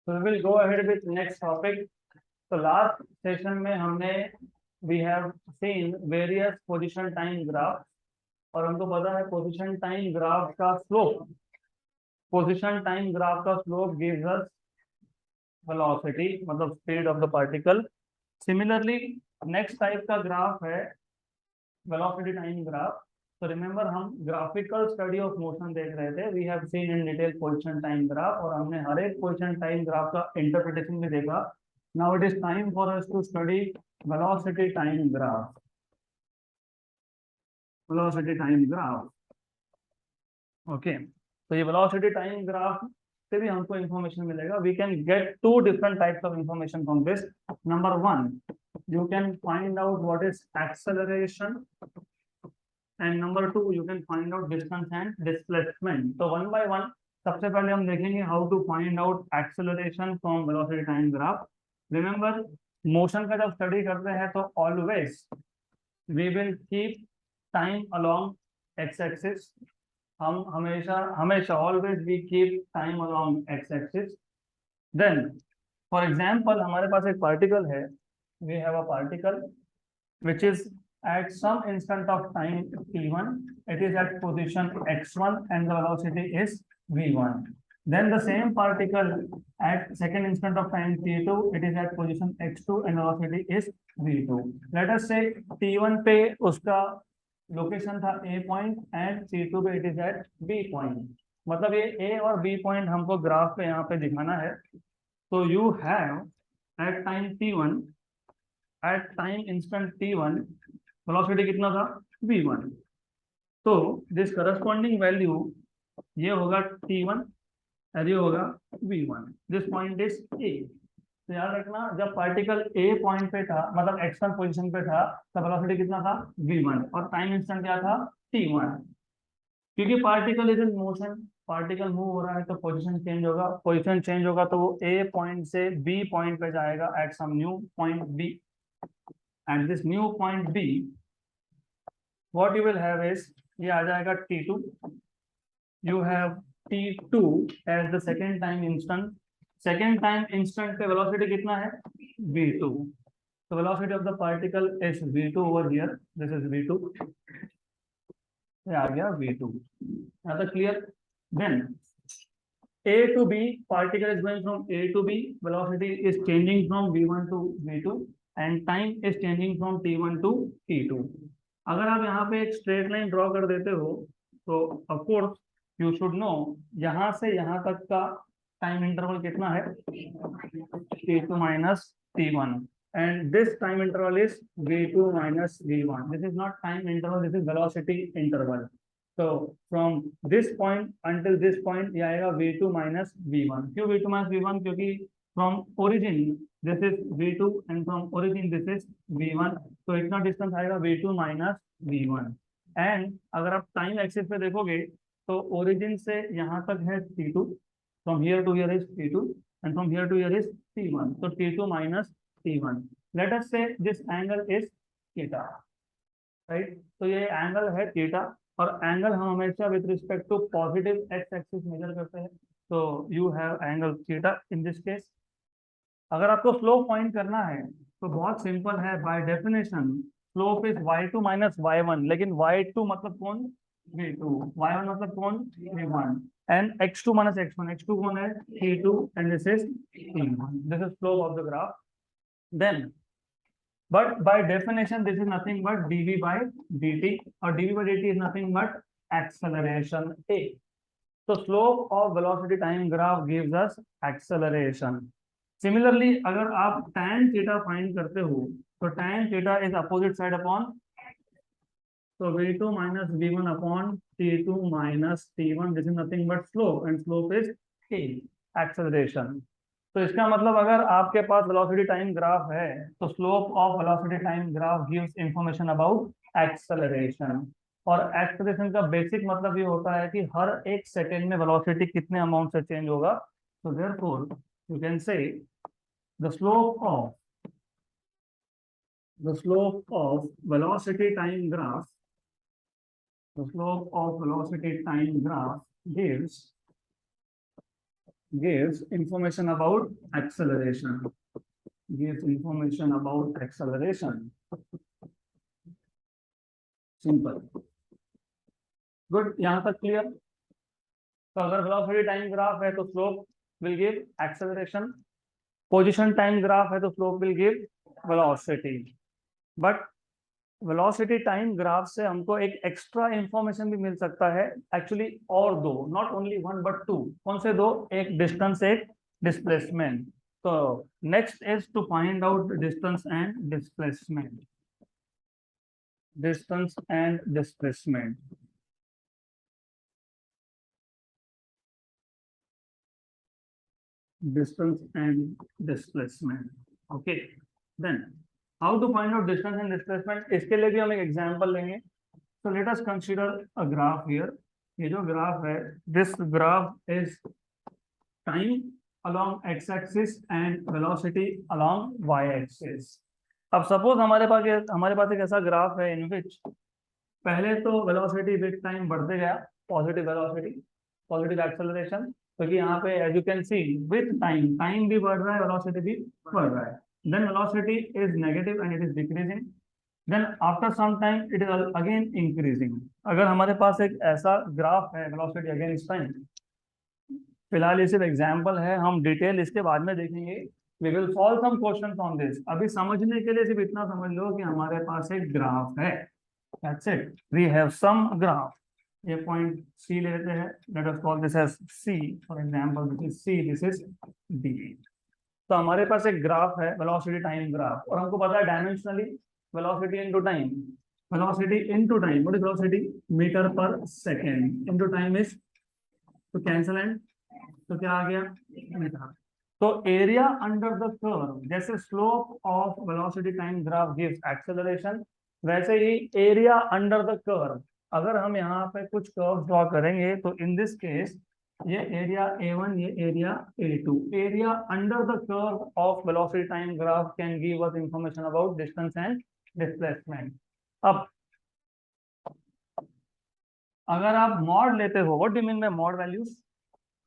So we will go ahead with next topic. तो last session में हमने we have seen various position time graph और हमको पता है पोजीशन टाइम ग्राफ का स्लोप गिव्स अस वेलोसिटी मतलब speed of the particle. Similarly next type का ग्राफ है वेलोसिटी टाइम ग्राफ। तो रिमेंबर हम ग्राफिकल स्टडी ऑफ मोशन देख रहे थे। We have seen in detail position time graph और हमने हर एक पोजीशन टाइम ग्राफ का इंटरप्रिटेशन भी देखा। Now it is time for us to study velocity time graph. Okay, तो ये वेलोसिटी टाइम ग्राफ से भी हमको इंफॉर्मेशन मिलेगा। We can get two different types of information from this. Number one, you can find out what is acceleration, and number two, you can find out distance and displacement. So one by one, सबसे पहले हम देखेंगे how to find out acceleration from velocity time graph. Remember, motion का जब study करते हैं तो always we will keep time along x-axis. हम हमेशा always we keep time along x-axis. Then for example, हमारे पास एक particle है, we have a particle which is at some instant of time t1, it is at position x1 and the velocity is v1. Then the same particle at second instant of time t2, it is at position x2 and velocity is v2. Let us say t1 पे उसका location था a point and t2 पे it is at b point. मतलब ये a और b point हमको graph पे यहाँ पे दिखाना है। तो you have at time t1, at time instant t1 velocity कितना था v1। तो दिस करस्पॉन्डिंग वैल्यू ये होगा t1 और ये होगा v1। This point is a। तो याद रखना जब पार्टिकल a पॉइंट पे था मतलब x1 पोजीशन पे था तब वेलोसिटी कितना था v1 और टाइम इंस्टेंट क्या था t1। क्योंकि particle is in motion, particle move हो रहा है तो पोजीशन चेंज होगा तो वो a पॉइंट से b पॉइंट पे जाएगा at some new point b। And this new point b what you will have is ये आ जाएगा t2। you have t2 as the second time instant पे वेलोसिटी कितना है v2। so velocity of the particle is v2 over here, this is v2, ये आ गया v2। now the clear। then a to b, particle is going from a to b, velocity is changing from v1 to v2 and time is changing from t1 to t2। अगर आप यहाँ पे एक straight line draw कर देते हो तो of course you should know यहाँ से यहाँ तक का टाइम इंटरवल कितना है t2 minus t1 and this time interval is v2 minus v1। this is not time interval, this is velocity interval। so from this point until this point ये आएगा v2 minus v1। क्यों v2 minus v1? क्योंकि from origin this is v2 and from origin this is v1, तो इतना distance आएगा v2 minus v1। And अगर आप time axis पे देखोगे तो ओरिजिन से यहाँ तक है t2, from here to here is t2 and from here to here is t1, तो t2 minus t1। let us say this angle is theta, right? तो ये एंगल है थीटा और एंगल हम हमेशा with respect to positive X axis measure करते हैं। तो you have angle theta in this case. अगर आपको स्लोप फाइंड करना है तो बहुत सिंपल है, by definition slope is y2 minus y1, लेकिन y2 मतलब कौन v2, y1 मतलब कौन v1 and x2 minus x1 कौन है t2 and this is t1। This is slope of the graph. Then but by definition this is nothing but dv by dt और dv by dt is nothing but acceleration a। so slope of velocity time graph gives us acceleration। Similarly अगर आप tan theta find करते हो तो tan theta is opposite side upon, तो v2 minus v1 upon t2 minus t1, this is nothing but slope and slope is a, acceleration. तो इसका मतलब अगर आपके पास वेलोसिटी टाइम ग्राफ है तो slope of velocity time graph gives information about acceleration. और acceleration का बेसिक मतलब ये होता है कि हर एक सेकेंड में वेलोसिटी कितने अमाउंट से चेंज होगा। तो therefore you can say the slope of velocity time graph gives gives information about acceleration. Gives information about acceleration. Simple. Good. यहाँ तक clear? तो अगर velocity time graph है तो slope will give acceleration. Position time graph है तो slope will give velocity. But velocity time graph से हमको एक extra information भी मिल सकता है. Actually और दो, not only one but two. कौन से दो? एक distance, एक displacement. So next is to find out distance and displacement. Distance and displacement. Distance and displacement. Okay. Then how to find out distance and displacement? इसके लिए भी हम एक example लेंगे. So let us consider a graph here. ये जो graph है, this graph is time along x-axis and velocity along y-axis. अब suppose हमारे पास एक ऐसा graph है in which पहले तो velocity with time बढ़ते गया, positive velocity, positive acceleration, क्योंकि यहाँ पे as you can see with time भी बढ़ रहा है, velocity भी बढ़ रहा है. Then velocity is negative and it is decreasing. Then after some time it is again increasing. अगर हमारे पास एक ऐसा ग्राफ है velocity against time, फिलहाल ये सिर्फ एग्जाम्पल है, हम डिटेल इसके बाद में देखेंगे. We will solve some questions on this. अभी समझने के लिए सिर्फ इतना समझ लो कि हमारे पास एक ग्राफ है. That's it. We have some graph. ये पॉइंट सी लेते हैं. Let us call this as C for example. This is C, this is D. तो हमारे पास एक ग्राफ है वेलोसिटी टाइम ग्राफ, और हमको पता है dimensionally velocity into time. Velocity into time, what is velocity? Metre per second into time is, तो कैंसिल एंड, तो क्या आ गया? मीटर. तो एरिया अंडर द कर्व, जैसे slope of velocity time graph gives acceleration, वैसे ही एरिया अंडर द कर्व, अगर हम यहाँ पे कुछ कर्व ड्रॉ करेंगे तो इन दिस केस ये एरिया A1, ये area A2. Area under the curve of velocity time graph can give us information about distance and displacement. अब अगर आप मॉड लेते हो, what do you mean by mod values?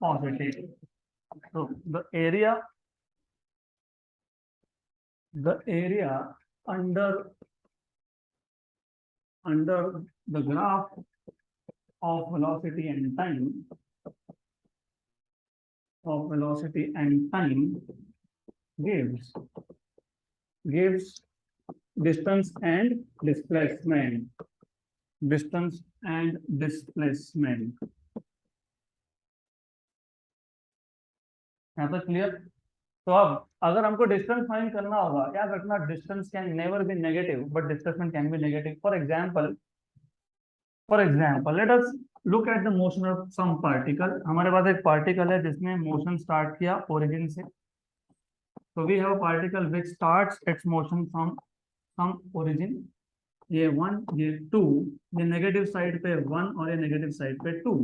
Positive. So the area under the graph of velocity and time gives distance and displacement. Distance and displacement. यहाँ तक clear? तो अब अगर हमको डिस्टेंस फाइंड करना होगा, क्या करना? Distance can never be negative but displacement can be negative. For example let us look at the motion of some particle. हमारे पास एक पार्टिकल है जिसने मोशन स्टार्ट किया ओरिजिन से. तो we have a particle which starts its motion from some origin. ये 1, ये 2, ये नेगेटिव साइड पे 1 और ये नेगेटिव साइड पे 2.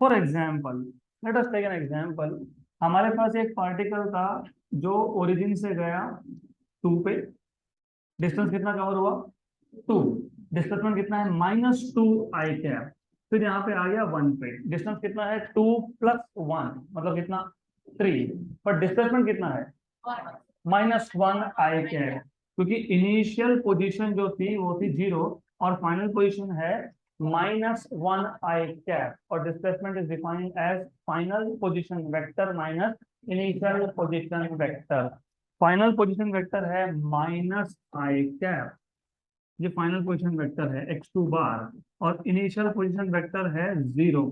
For example let us take an example. हमारे पास एक पार्टिकल था जो ओरिजिन से गया 2 पे. डिस्टेंस कितना कवर हुआ? 2. डिस्प्लेसमेंट कितना है? -2i cap. फिर यहाँ पे आ गया 1 पे. डिस्टेंस कितना है? 2 + 1 मतलब कितना? 3. पर डिस्प्लेसमेंट कितना है? -1i कैप, क्योंकि इनिशियल पोजीशन जो थी वो थी 0 और फाइनल पोजीशन है -1i कैप. और displacement is defined as final position vector minus initial position vector. Final position vector है -i कैप, ये फाइनल पोजीशन वेक्टर है x2 बार, और इनिशियल पोजीशन वेक्टर है 0.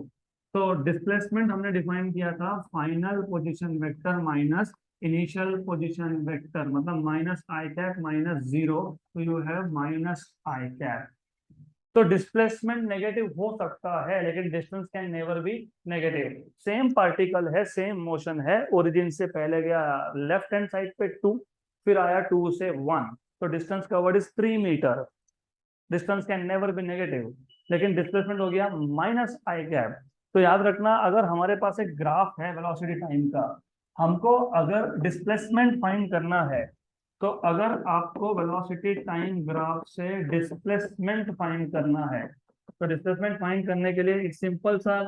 तो डिस्प्लेसमेंट हमने डिफाइन किया था final position vector minus initial position vector, मतलब -i कैप -0. तो यू हैव -i कैप. तो डिस्प्लेसमेंट नेगेटिव हो सकता है लेकिन distance can never be negative. Same particle है, सेम मोशन है. ओरिजिन से पहले गया लेफ्ट हैंड साइड पे 2, फिर आया 2 से 1, तो distance covered is 3 metre. Distance can never be negative, लेकिन डिस्प्लेसमेंट हो गया -i कैप. तो याद रखना, अगर हमारे पास एक ग्राफ है वेलोसिटी टाइम का, हमको अगर डिस्प्लेसमेंट फाइंड करना है, तो अगर आपको वेलोसिटी टाइम ग्राफ से डिस्प्लेसमेंट फाइंड करना है, तो डिस्प्लेसमेंट फाइंड करने के लिए एक सिंपल सा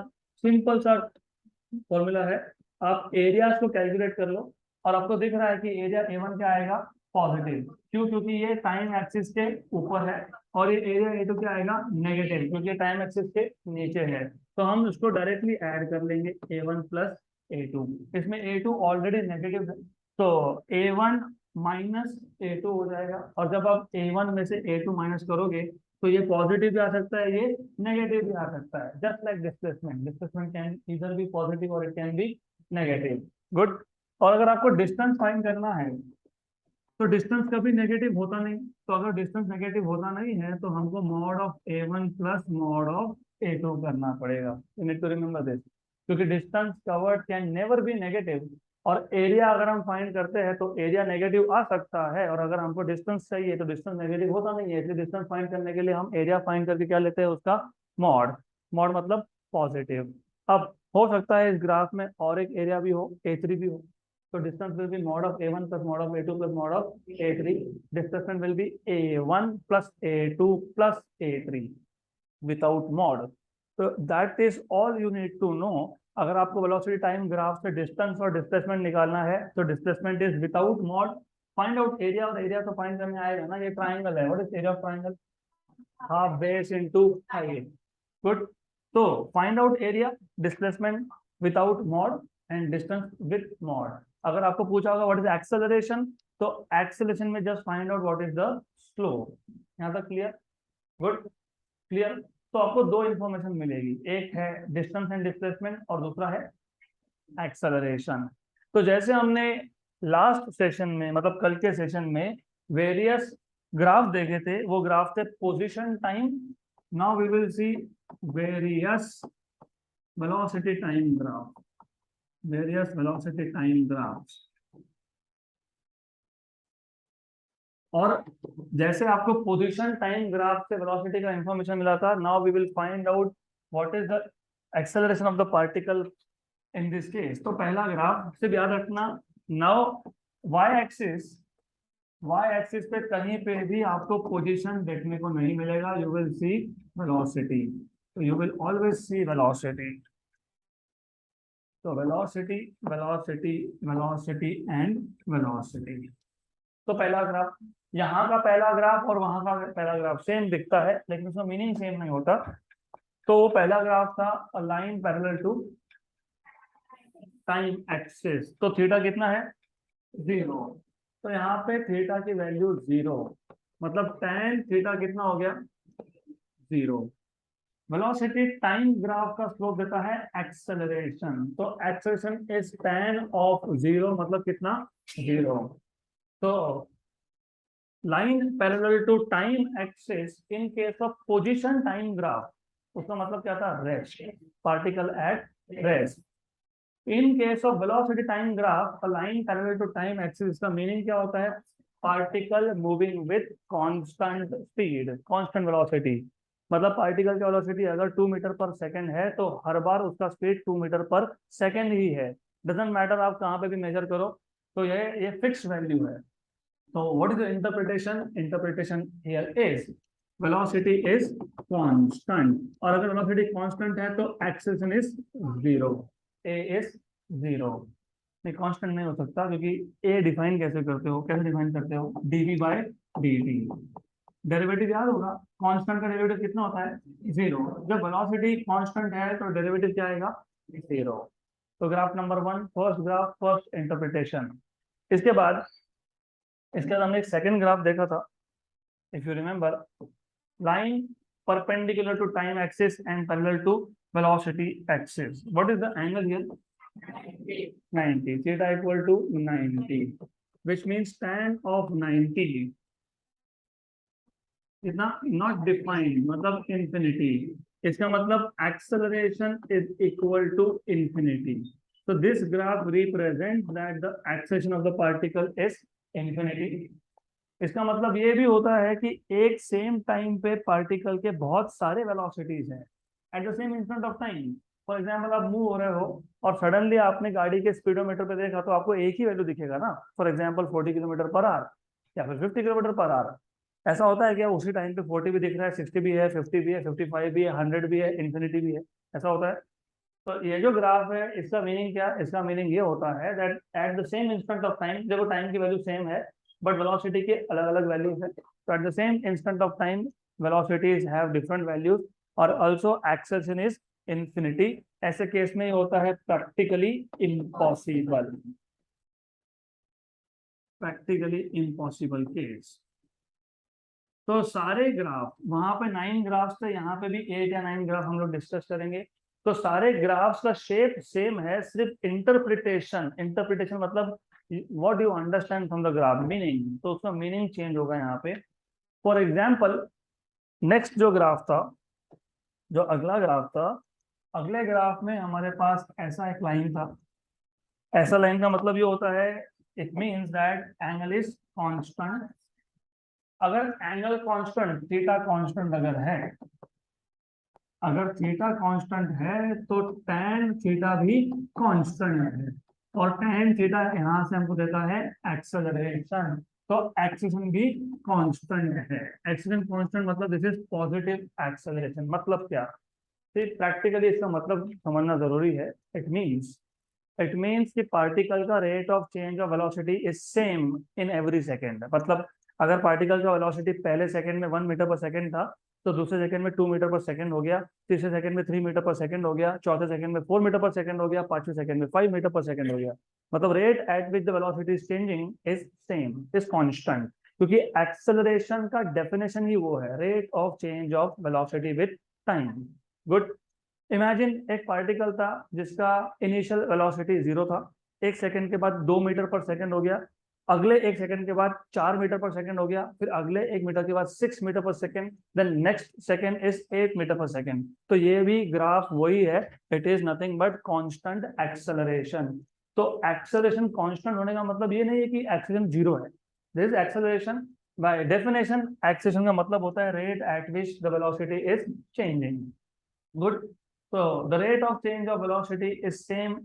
फॉर्मूला है. आप एरियाज को कैलकुलेट कर लो और आपको दिख रहा है कि एरिया A1 क्या आएगा, पॉजिटिव। क्यों? क्योंकि ये टाइम एक्सिस के ऊपर है, और ये एरिया A2 क्या आएगा, नेगेटिव, क्योंकि टाइम एक्सिस के नीचे है। तो हम उसको डायरेक्टली ऐड कर लेंगे A1 प्लस A2। इसमें A2 ऑलरेडी नेगेटिव है, तो A1 माइनस A2 हो जाएगा। और जब आप A1 में से A2 माइनस करोगे तो ये पॉजिटिव भी आ सकता है, ये नेगेटिव भी आ सकता है। Just like displacement, displacement can इधर बी पॉजिटिव और it can be negative. Good. और अगर आपको डिस्टेंस फाइंड करना है तो डिस्टेंस कभी नेगेटिव होता नहीं। तो अगर डिस्टेंस नेगेटिव होता नहीं है तो हमको mod of A1 plus mod of A2 करना पड़ेगा। You need to remember this, क्योंकि distance covered can never be negative. और एरिया अगर हम फाइंड करते हैं तो एरिया नेगेटिव आ सकता है, और अगर हमको डिस्टेंस चाहिए तो डिस्टेंस नेगेटिव होता नहीं है। इसलिए डिस्टेंस फाइंड करने के लिए हम एरिया फाइंड करके क्या लेते हैं, उसका मॉड। मॉड मतलब पॉजिटिव। अब हो सकता है इस ग्राफ में और एक एरिया भी हो, A3 भी हो, so distance will be mod of A1 plus mod of A2 plus mod of A3. Displacement will be A1 plus A2 plus A3 without mod. So that is all you need to know. अगर आपको velocity time graph से distance और displacement निकालना है तो displacement is without mod. Find out area, और area तो find करने आएगा ना, ये ट्राइंगल है। What is area of triangle, half base into height. Good. तो find out area, displacement without mod and distance with mod. अगर आपको पूछा होगा व्हाट इज एक्सेलरेशन, तो एक्सेलरेशन में just find out what is the slope. यहाँ तक clear? Good, clear. तो आपको दो इंफॉर्मेशन मिलेगी, एक है डिस्टेंस एंड डिस्प्लेसमेंट और दूसरा है एक्सेलरेशन। तो जैसे हमने लास्ट सेशन में, मतलब कल के सेशन में वेरियस ग्राफ देखे थे, वो ग्राफ थे position time. Now we will see various velocity time graph, various velocity time graphs. और जैसे आपको पोजीशन टाइम ग्राफ से वेलोसिटी का इंफॉर्मेशन मिला था, now we will find out what is the acceleration of the particle in this case. तो पहला graph सिर्फ याद रखना, नाउ वाई एक्सिस पे कहीं पे भी आपको पोजीशन देखने को नहीं मिलेगा, यू विल सी वेलोसिटी। तो you will always see velocity. तो velocity, velocity, velocity and velocity. तो पहला ग्राफ, यहाँ का पहला ग्राफ और वहां का पहला ग्राफ सेम दिखता है, लेकिन उसमें मीनिंग सेम नहीं होता। तो वो पहला ग्राफ था a line parallel to time axis. तो थीटा कितना है, 0। तो यहाँ पे थीटा की वैल्यू 0, मतलब tan थीटा कितना हो गया, 0। वेलोसिटी टाइम ग्राफ का स्लोप देता है एक्सेलरेशन। तो एक्सेलरेशन इज tan ऑफ 0, मतलब कितना, 0। तो line parallel to time axis in case of position time graph, उसका मतलब क्या था, rest, particle at rest. In case of velocity time graph, a line parallel to time axis का meaning क्या होता है, particle moving with constant speed, constant velocity. मतलब particle की वेलोसिटी अगर 2 मीटर पर सेकंड है तो हर बार उसका स्पीड 2 मीटर पर सेकंड ही है। डजेंट मैटर आप कहाँ पे भी मेजर करो, तो ये फिक्स वैल्यू है। So what is the interpretation? Interpretation here is velocity is constant, और अगर velocity constant है तो acceleration is 0, a is 0। नहीं, constant नहीं हो सकता, क्योंकि a डिफाइन कैसे करते हो, कैसे डिफाइन करते हो, dv by dt। डेरिवेटिव याद होगा, कांस्टेंट का डेरिवेटिव कितना होता है, 0। जब वेलोसिटी कांस्टेंट है तो डेरिवेटिव क्या आएगा, 0। तो graph number 1, first graph, first interpretation. इसके बाद हमने एक सेकंड ग्राफ देखा था, if you remember, line perpendicular to time axis and parallel to velocity axis. What is the angle here, 90, theta equal to 90, which means tan of 90 इतना not defined, मतलब infinity. इसका मतलब acceleration is equal to infinity. So this graph represents that the acceleration of the particle is infinity. इसका मतलब ये भी होता है कि एक सेम टाइम पे पार्टिकल के बहुत सारे वेलोसिटीज हैं at the same instant of time. For example आप मूव हो रहे हो और सडनली आपने गाड़ी के स्पीडोमीटर पे देखा तो आपको एक ही वैल्यू दिखेगा ना, for example 40 kilometre per hour या फिर 50 किलोमीटर पर आवर। ऐसा होता है क्या, उसी टाइम पे 40 भी दिख रहा है, 60 भी है, 50 भी है, 55 भी है, 100 भी है, इन्फिनिटी भी है, ऐसा होता है? तो ये जो ग्राफ है इसका मीनिंग क्या, इसका मीनिंग ये होता है that at the same instant of time, देखो टाइम की वैल्यू सेम है बट वेलोसिटी के अलग अलग वैल्यूज है, तो at the same instant of time velocities have different values और आल्सो एक्सेलरेशन इज इंफिनिटी। ऐसे केस में ये होता है practically impossible, practically impossible case. तो सारे ग्राफ, वहां पे 9 ग्राफ्स थे, यहाँ पे भी 8 या 9 ग्राफ हम लोग डिस्कस करेंगे। तो सारे ग्राफ्स का शेप सेम है, सिर्फ इंटरप्रिटेशन, इंटरप्रिटेशन मतलब what do you understand from the graph, meaning, तो उसका मीनिंग चेंज होगा यहाँ पे। फॉर एग्जाम्पल नेक्स्ट जो ग्राफ था, जो अगला ग्राफ था, अगले ग्राफ में हमारे पास ऐसा एक लाइन था। ऐसा लाइन का मतलब ये होता है, it means that angle is constant. अगर एंगल कांस्टेंट, थीटा कांस्टेंट अगर है, अगर थीटा कांस्टेंट है तो tan थीटा भी कांस्टेंट है, और tan थीटा यहां से हमको देता है एक्सेलरेशन, तो एक्सेलरेशन भी कांस्टेंट है। एक्सेलरेशन कांस्टेंट मतलब दिस इज पॉजिटिव एक्सेलरेशन। मतलब क्या, फिर प्रैक्टिकली इसका मतलब समझना जरूरी है। इट मीन्स कि पार्टिकल का rate of change of velocity is same in every second. मतलब अगर पार्टिकल का वेलोसिटी पहले सेकंड में 1 मीटर पर सेकंड था, तो दूसरे सेकंड में 2 मीटर पर सेकंड हो गया, तीसरे सेकंड में 3 मीटर पर सेकंड हो गया, चौथे सेकंड में 4 मीटर पर सेकंड हो गया, पांचवें सेकंड में 5 मीटर पर सेकंड हो गया। मतलब rate at which the velocity is changing is same, is constant, क्योंकि एक्सेलरेशन का डेफिनेशन ही वो है, rate of change of velocity with time. Good. Imagine एक पार्टिकल था जिसका इनिशियल वेलोसिटी 0 था, एक सेकंड के बाद 2 मीटर पर सेकंड हो गया, अगले एक सेकंड के बाद 4 मीटर पर सेकंड हो गया, फिर अगले 1 मीटर के बाद 6 meter per second, then next second is 8 meter per second. तो ये भी ग्राफ वही है, it is nothing but constant acceleration. तो एक्सेलरेशन कांस्टेंट होने का मतलब ये नहीं है कि एक्सेलरेशन 0 है, this is acceleration by definition. Acceleration का मतलब होता है rate at which the velocity is changing. Good. तो the rate of change of velocity is same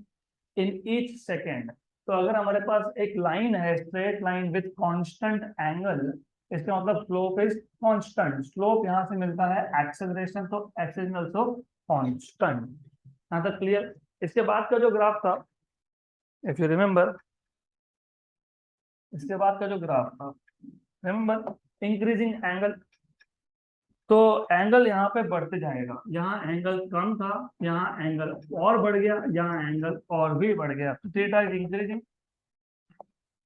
in each second. तो अगर हमारे पास एक लाइन है, straight line with constant angle, इसका मतलब स्लोप इज कांस्टेंट। स्लोप यहां से मिलता है एक्सेलरेशन, तो एक्सेलरेशन आल्सो कांस्टेंट। यहाँ तक क्लियर। इसके बाद का जो ग्राफ था, इफ यू रिमेंबर, इसके बाद का जो ग्राफ था, रिमेंबर इंक्रीजिंग एंगल। तो एंगल यहाँ पे बढ़ते जाएगा, यहाँ एंगल कम था, यहाँ एंगल और बढ़ गया, यहाँ एंगल और भी बढ़ गया। तो theta is increasing,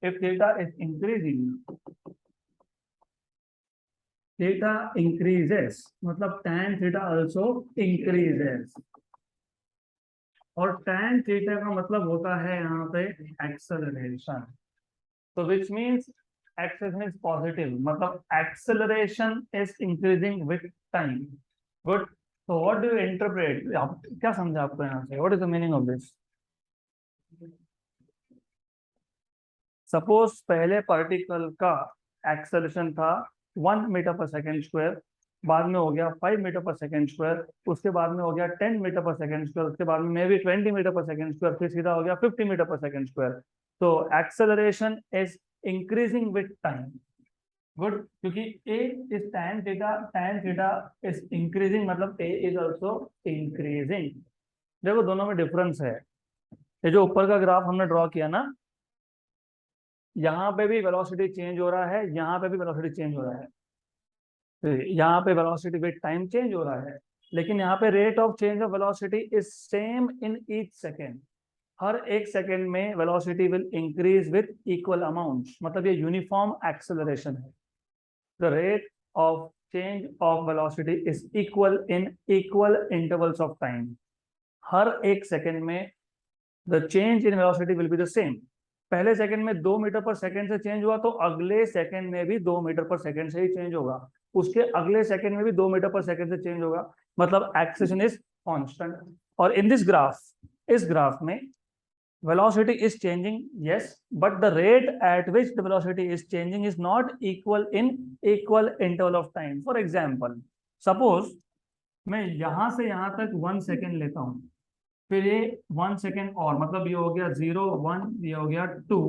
if theta is increasing, theta increases, मतलब tan थीटा आल्सो इंक्रीजेस, और tan थीटा का मतलब होता है यहाँ पे एक्सेलरेशन। तो which means acceleration is positive, मतलब acceleration is increasing with time. Good. तो व्हाट डू यू इंटरप्रेट, आप क्या समझा आपको यहाँ से, what is the meaning of this? Suppose पहले पार्टिकल का एक्सेलरेशन था 1 मीटर पर सेकेंड स्क्वायर, बाद में हो गया 5 मीटर पर सेकेंड स्क्वायर, उसके बाद में हो गया 10 मीटर पर सेकेंड स्क्वायर, उसके बाद में maybe 20 meter per second square, फिर सीधा हो गया 50 मीटर पर सेकेंड स्क्वायर। तो acceleration is increasing with time. Good. क्योंकि a is tan theta is increasing, मतलब ए इज ऑल्सो इंक्रीजिंग। देखो दोनों में डिफरेंस है। ये जो ऊपर का ग्राफ हमने ड्रॉ किया ना, यहाँ पे भी वेलोसिटी चेंज हो रहा है, यहाँ पे भी वेलोसिटी चेंज हो रहा है, तो यहाँ पे वेलोसिटी विद टाइम चेंज हो रहा है, लेकिन यहाँ पे rate of change of velocity is same in each second. हर एक सेकेंड में velocity will increase with equal amount, मतलब ये यूनिफॉर्म एक्सेलरेशन है। The rate of change of velocity is equal in equal intervals of time. हर एक second में the change in velocity will be the same. पहले second में 2 metre per second से change हुआ, तो अगले सेकंड में भी 2 मीटर पर सेकंड से ही चेंज होगा, उसके अगले सेकंड में भी 2 मीटर पर सेकंड से चेंज होगा, मतलब एक्सेलरेशन इज कांस्टेंट। और इन दिस ग्राफ, इस ग्राफ में velocity is changing, yes, but the rate at which the velocity is changing is not equal in equal interval of time. For example, suppose मैं यहां से यहां तक 1 second लेता हूं, फिर ये 1 सेकेंड और, मतलब ये हो गया 0 1, ये हो गया 2,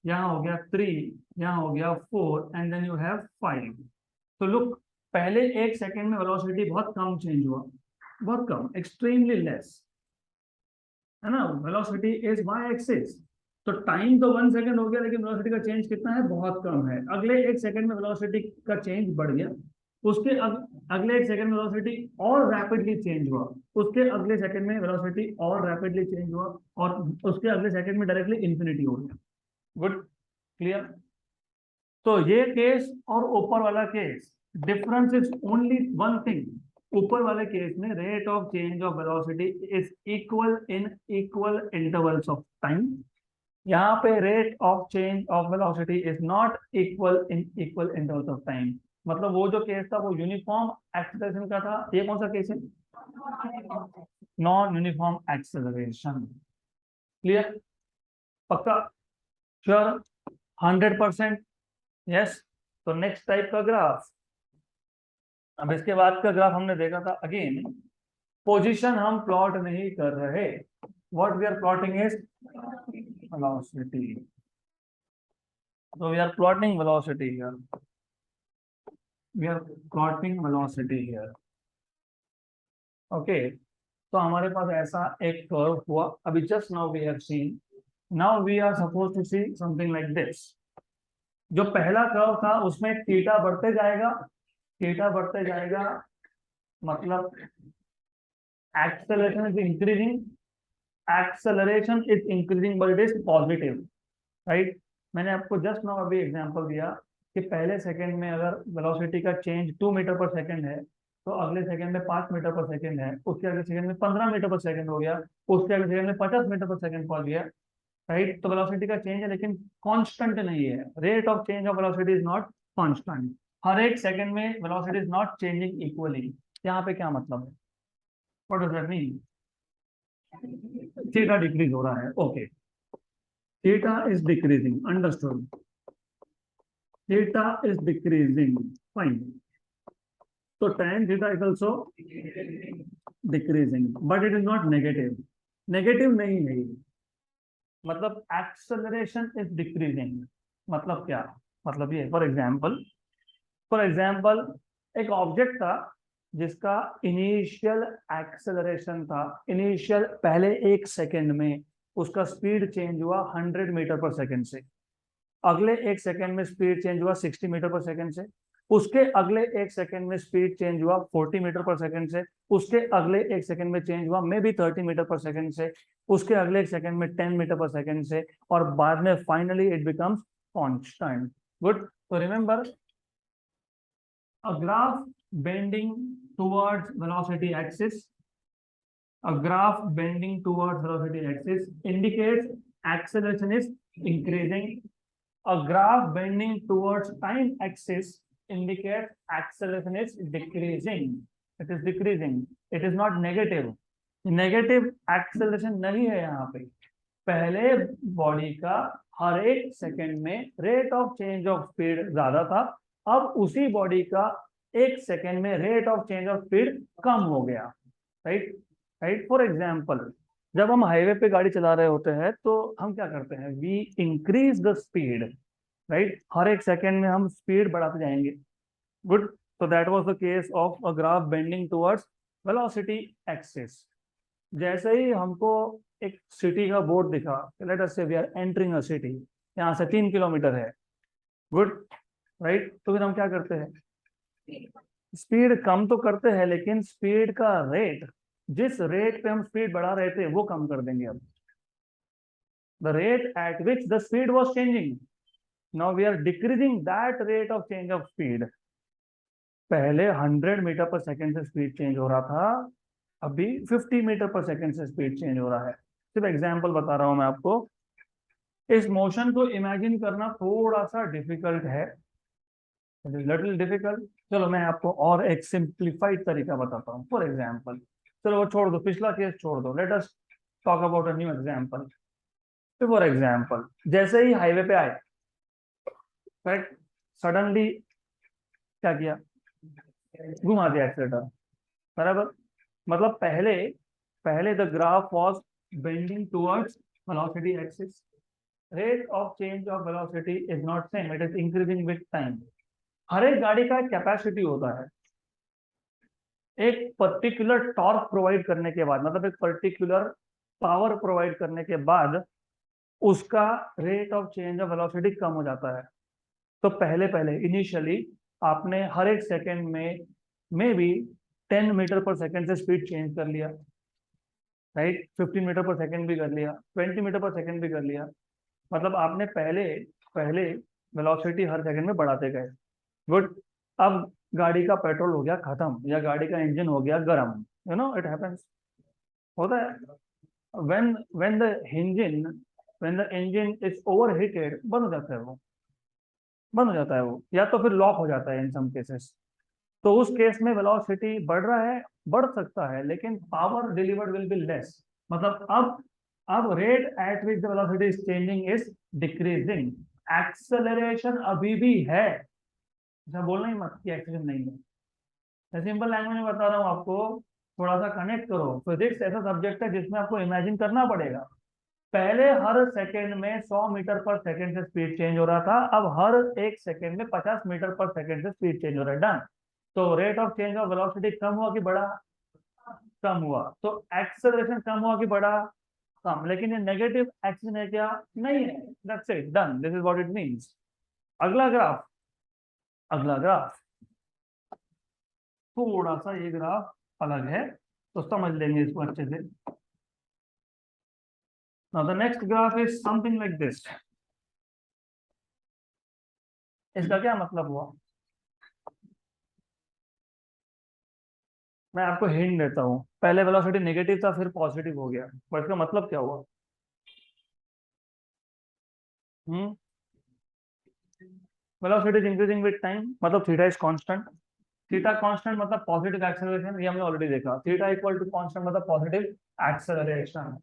यहाँ हो गया 3, यहाँ हो गया 4, एंड देन यू हैव 5। तो लुक, पहले एक सेकेंड में वेलोसिटी बहुत कम चेंज हुआ, बहुत कम, एक्सट्रीमली लेस। है ना, वेलोसिटी इज वाई एक्सिस। तो टाइम तो 1 सेकंड हो गया, लेकिन वेलोसिटी का चेंज कितना है, बहुत कम है। अगले 1 सेकंड में वेलोसिटी का चेंज बढ़ गया, उसके अगले 1 सेकंड में वेलोसिटी और रैपिडली चेंज हुआ, उसके अगले सेकंड में वेलोसिटी और रैपिडली चेंज हुआ, और उसके अगले सेकंड में डायरेक्टली इंफिनिटी हो गया। Good, clear. तो ये केस और ऊपर वाला case, difference is only one thing. ऊपर वाले केस में rate of change of velocity is equal in equal intervals of time. यहाँ पे rate of change of velocity is not equal in equal intervals of time. मतलब वो जो case था वो यूनिफॉर्म एक्सेलरेशन का था, ये कौन सा केस है, नॉन यूनिफॉर्म एक्सेलरेशन। क्लियर, पक्का, श्योर, 100%। यस। तो नेक्स्ट टाइप का ग्राफ, अब इसके बाद का ग्राफ हमने देखा था, अगेन पोजीशन हम प्लॉट नहीं कर रहे, what we are plotting is velocity. So we are plotting velocity here. We are plotting velocity here. Okay. तो हमारे पास ऐसा एक कर्व हुआ अभी, just now we have seen, now we are suppose to see something like this. जो पहला curve था उसमें थीटा बढ़ते जाएगा, थीटा बढ़ते जाएगा, मतलब acceleration is increasing, acceleration is increasing but it is positive, right. मैंने आपको जस्ट नाउ अभी एग्जांपल दिया कि पहले सेकंड में अगर वेलोसिटी का चेंज 2 मीटर पर सेकंड है, तो अगले सेकंड में 5 मीटर पर सेकंड है, उसके अगले सेकंड में 15 मीटर पर सेकंड हो गया, उसके अगले सेकंड में 50 मीटर पर सेकंड पहुंच गया, राइट। तो वेलोसिटी का चेंज है लेकिन कांस्टेंट नहीं है, rate of change of velocity is not constant. हर एक सेकंड में velocity is not changing equally. यहाँ पे क्या मतलब है, what does that mean, theta decrease हो रहा है, okay, theta is decreasing, understood, theta is decreasing, fine. So tan theta is also decreasing, but it is not negative, negative नहीं है ये, मतलब acceleration is decreasing, मतलब क्या, मतलब ये, फॉर एग्जाम्पल एक ऑब्जेक्ट था जिसका इनिशियल एक्सेलरेशन था, इनिशियल पहले 1 सेकंड में उसका स्पीड चेंज हुआ 100 मीटर पर सेकंड से, अगले 1 सेकंड में स्पीड चेंज हुआ 60 मीटर पर सेकंड से, उसके अगले 1 सेकंड में स्पीड चेंज हुआ 40 मीटर पर सेकंड से, उसके अगले 1 सेकंड में चेंज हुआ may be 30 metre per second से, उसके अगले 1 सेकंड में 10 मीटर पर सेकंड से, और बाद में finally it becomes constant. Good. तो remember, a graph bending towards velocity axis, a graph bending towards velocity axis indicates acceleration is increasing. A graph bending towards time axis indicates acceleration is decreasing. It is decreasing. It is not negative. Negative acceleration नहीं है यहाँ पे। पहले body का हर एक second में rate of change of speed ज्यादा था, अब उसी बॉडी का 1 सेकंड में rate of change of speed कम हो गया, राइट, राइट। फॉर एग्जाम्पल, जब हम हाईवे पे गाड़ी चला रहे होते हैं तो हम क्या करते हैं, we increase the speed, right, हर एक सेकंड में हम स्पीड बढ़ाते जाएंगे। गुड। तो that was the case of a graph bending towards velocity axis. जैसे ही हमको एक सिटी का बोर्ड दिखा, let us say we are entering a city, यहाँ से 3 किलोमीटर है, गुड, राइट, तो फिर हम क्या करते हैं, स्पीड कम तो करते हैं, लेकिन स्पीड का रेट, जिस रेट पे हम स्पीड बढ़ा रहे थे वो कम कर देंगे। अब the rate at which the speed was changing, now we are decreasing that rate of change of speed. पहले 100 मीटर पर सेकंड से स्पीड चेंज हो रहा था, अभी 50 मीटर पर सेकंड से स्पीड चेंज हो रहा है। सिर्फ एग्जांपल बता रहा हूं मैं आपको, इस मोशन को इमेजिन करना थोड़ा सा डिफिकल्ट है, लिटिल डिफिकल्ट। चलो मैं आपको और एक सिंप्लीफाइड तरीका बताता हूँ। फॉर एग्जांपल, चलो वो छोड़ दो, पिछला केस छोड़ दो, let us talk about a new example. तो फॉर एग्जांपल, जैसे ही हाईवे पे आए, करेक्ट, सडनली क्या किया, घुमा दिया एक्सीलेटर, बराबर। मतलब पहले पहले the graph was bending towards velocity axis, rate of change of velocity is not same, it is increasing with time। हर एक गाड़ी का एक कैपेसिटी होता है, एक पर्टिकुलर टॉर्क प्रोवाइड करने के बाद, मतलब एक पर्टिकुलर पावर प्रोवाइड करने के बाद उसका rate of change of velocity कम हो जाता है। तो पहले पहले इनिशियली आपने हर एक सेकेंड में may be 10 metre per second से स्पीड चेंज कर लिया, राइट, 15 मीटर पर सेकेंड भी कर लिया, 20 मीटर पर सेकेंड भी कर लिया। मतलब आपने पहले पहले वेलोसिटी हर सेकंड में बढ़ाते गए। गुड। अब गाड़ी का पेट्रोल हो गया खत्म या गाड़ी का इंजन हो गया गर्म, यू नो इट हैपेंस, होता है। When when the engine when the engine is overheated, बंद हो जाता है वो, बंद हो जाता है वो, या तो फिर लॉक हो जाता है इन सम केसेस। तो उस केस में वेलोसिटी बढ़ रहा है, बढ़ सकता है, लेकिन power delivered will be less. मतलब अब rate at which the velocity is changing is decreasing. Acceleration अभी भी है, ऐसा बोलना ही मत कि एक्सेलरेशन नहीं है। मैं सिंपल लैंग्वेज में बता रहा हूँ आपको, थोड़ा सा कनेक्ट करो। फिजिक्स ऐसा सब्जेक्ट है जिसमें आपको इमेजिन करना पड़ेगा। पहले हर सेकंड में 100 मीटर पर सेकंड से स्पीड चेंज हो रहा था, अब हर एक सेकंड में 50 मीटर पर सेकंड से स्पीड चेंज हो रहा है। डन। तो rate of change of velocity कम हुआ कि बढ़ा? कम हुआ। तो एक्सेलरेशन कम हुआ कि बढ़ा? कम। लेकिन ये नेगेटिव एक्शन है क्या? नहीं है। That's it, done, this is what it means. अगला ग्राफ, अगला ग्राफ थोड़ा सा ये ग्राफ अलग है, तो समझ लेंगे इसको अच्छे से। Now the next graph is something like this. इसका क्या मतलब हुआ? मैं आपको हिंट देता हूँ। पहले वेलोसिटी नेगेटिव था, फिर पॉजिटिव हो गया, पर इसका मतलब क्या हुआ? Hmm velocity is increasing with time, मतलब theta is constant. Theta constant मतलब पॉजिटिव एक्सेलरेशन, ये हमने ऑलरेडी देखा। थीटा इक्वल टू कांस्टेंट मतलब पॉजिटिव एक्सेलरेशन।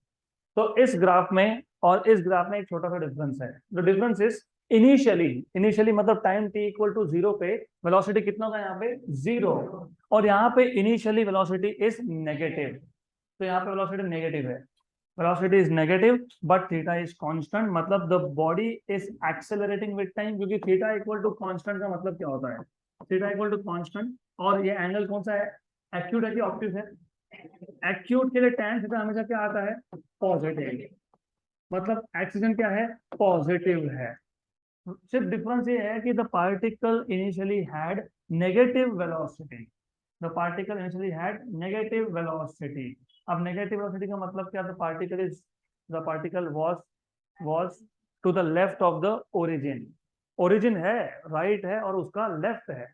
तो इस ग्राफ में और इस ग्राफ में एक छोटा सा डिफरेंस है। The difference is initially, initially मतलब टाइम t इक्वल टू 0 पे वेलोसिटी कितना होगा? यहाँ पे 0। और यहाँ पे इनिशियली वेलोसिटी इज नेगेटिव, तो यहाँ पे वेलोसिटी नेगेटिव है। Velocity is negative but theta is constant, मतलब the body is accelerating with time, क्योंकि थीटा इक्वल टू कांस्टेंट का मतलब क्या होता है? Theta equal to constant. और ये एंगल कौन सा है? एक्यूट है कि ऑब्ट्यूज है? एक्यूट के लिए tan थीटा हमेशा क्या आता है? पॉजिटिव। मतलब एक्सीजन क्या है? पॉजिटिव है। सिर्फ डिफरेंस ये है कि the particle initially had negative velocity, the particle initially had negative velocity. अब नेगेटिव वेलोसिटी का मतलब क्या? The particle was to the left of the origin. Origin है, राइट है, और उसका लेफ्ट है,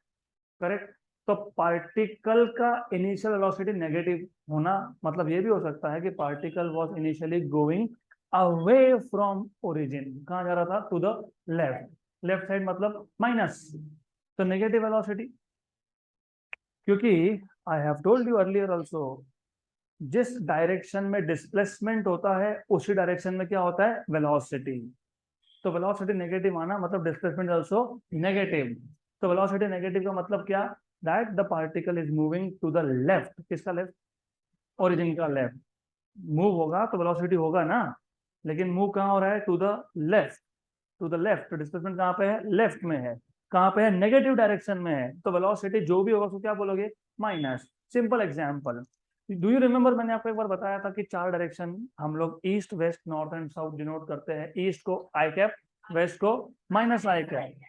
करेक्ट। तो पार्टिकल का इनिशियल वेलोसिटी नेगेटिव होना मतलब ये भी हो सकता है कि particle was initially going away from origin. कहाँ जा रहा था? To the left. Left side मतलब माइनस, तो नेगेटिव वेलोसिटी। क्योंकि I have told you earlier also, जिस डायरेक्शन में डिस्प्लेसमेंट होता है उसी डायरेक्शन में क्या होता है? वेलोसिटी। तो वेलोसिटी नेगेटिव आना मतलब डिस्प्लेसमेंट आल्सो नेगेटिव। तो वेलोसिटी नेगेटिव का मतलब क्या? That the particle is moving to the left. किसका लेफ्ट? ओरिजिन का लेफ्ट। मूव होगा तो वेलोसिटी होगा ना, लेकिन मूव कहाँ हो रहा है? To the left. To the left, तो डिस्प्लेसमेंट कहाँ पे है? लेफ्ट में है। कहाँ पे है? नेगेटिव डायरेक्शन में है। तो वेलोसिटी जो भी होगा उसको क्या बोलोगे? Minus. Simple example, do you remember मैंने आपको एक बार बताया था कि 4 डायरेक्शन हम लोग east west north and south denote करते हैं। ईस्ट को आई कैप, वेस्ट को minus I cap,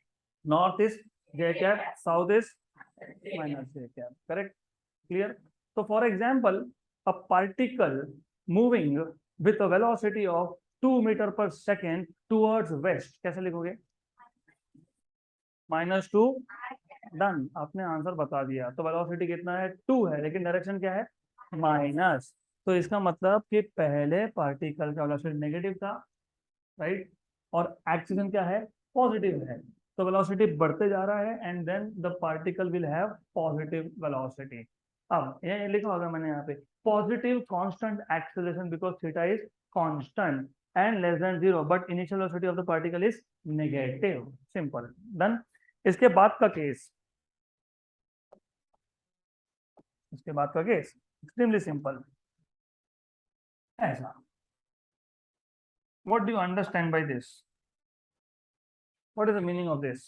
north is J cap, south is minus J cap, correct? Clear? तो for example, a particle moving with a velocity of 2 metre per second towards west, कैसे लिखोगे? -2। Done, आपने answer बता दिया। तो velocity कितना है? 2 है, लेकिन डायरेक्शन क्या है? माइनस। तो इसका मतलब कि पहले पार्टिकल का वेलोसिटी नेगेटिव था, राइट, और एक्सीलरेशन क्या है? पॉजिटिव है। तो वेलोसिटी बढ़ते जा रहा है and then the particle will have positive velocity. अब ये लिखा होगा मैंने यहाँ पे, positive constant acceleration because theta is constant and less than 0, but initial velocity of the particle is negative. Simple, done. इसके बाद का केस, इसके बाद का केस एक्सट्रीमली सिंपल। ऐसा, what do you understand by this? What is the meaning of this?